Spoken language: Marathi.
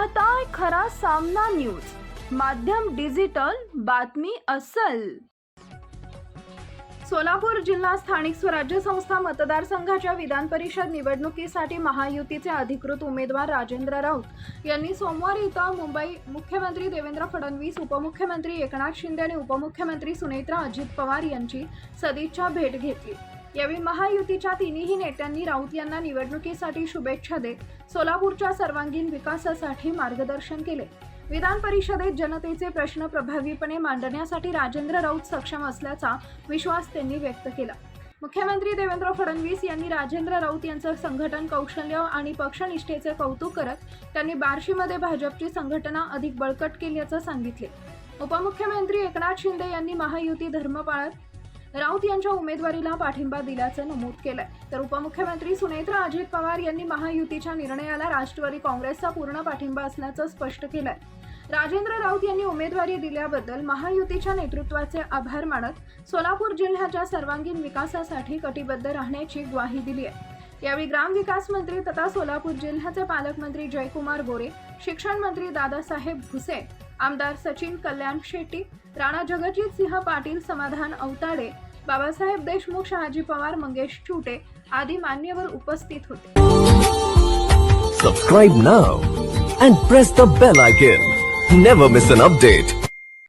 पाहताय खरा सामना न्यूज, माध्यम डिजिटल, बातमी अस्सल। सोलापूर जिल्हा स्थानिक स्वराज्य संस्था मतदारसंघाच्या विधान परिषद निवडणुकीसाठी महायुतीचे अधिकृत उमेदवार राजेंद्र राऊत यांनी सोमवारी इथं मुंबई मुख्यमंत्री देवेंद्र फडणवीस, उपमुख्यमंत्री एकनाथ शिंदे आणि उपमुख्यमंत्री सुनेत्रा अजित पवार यांची सदिच्छा भेट घेतली। यावेळी महायुतीच्या तिन्ही नेत्यांनी राऊत यांना निवडणुकीसाठी शुभेच्छा देत सोलापूरच्या सर्वांगीण विकासासाठी मार्गदर्शन केले। विधान परिषदेत जनतेचे प्रश्न प्रभावीपणे मांडण्यासाठी राजेंद्र राऊत सक्षम असल्याचा विश्वास त्यांनी व्यक्त केला। मुख्यमंत्री देवेंद्र फडणवीस यांनी राजेंद्र राऊत यांचं संघटन कौशल्य आणि पक्षनिष्ठेचे कौतुक करत त्यांनी बार्शीमध्ये भाजपची संघटना अधिक बळकट केल्याचं सांगितले। उपमुख्यमंत्री एकनाथ शिंदे यांनी महायुती धर्म पाळत राऊत यांच्या उमेदवारीला पाठिंबा दिल्याचं नमूद केलंय, तर उपमुख्यमंत्री सुनेत्रा अजित पवार यांनी महायुतीच्या निर्णयाला राष्ट्रवादी काँग्रेसचा पूर्ण पाठिंबा असल्याचं स्पष्ट केलंय। राजेंद्र राऊत यांनी उमेदवारी दिल्याबद्दल महायुतीच्या नेतृत्वाचे आभार मानत सोलापूर जिल्ह्याच्या सर्वांगीण विकासासाठी कटिबद्ध राहण्याची ग्वाही दिली आहे। यावेळी ग्रामविकास मंत्री तथा सोलापूर जिल्ह्याचे पालकमंत्री जयकुमार गोरे, शिक्षण मंत्री दादासाहेब भुसे, आमदार सचिन कल्याण शेट्टी, राणा जगजित सिंह पाटील, समाधान अवताडे, बाबासाहेब देशमुख, शहाजी पवार, मंगेश चुटे आदी मान्यवर उपस्थित होते। Subscribe now and press the bell icon. Never miss an update.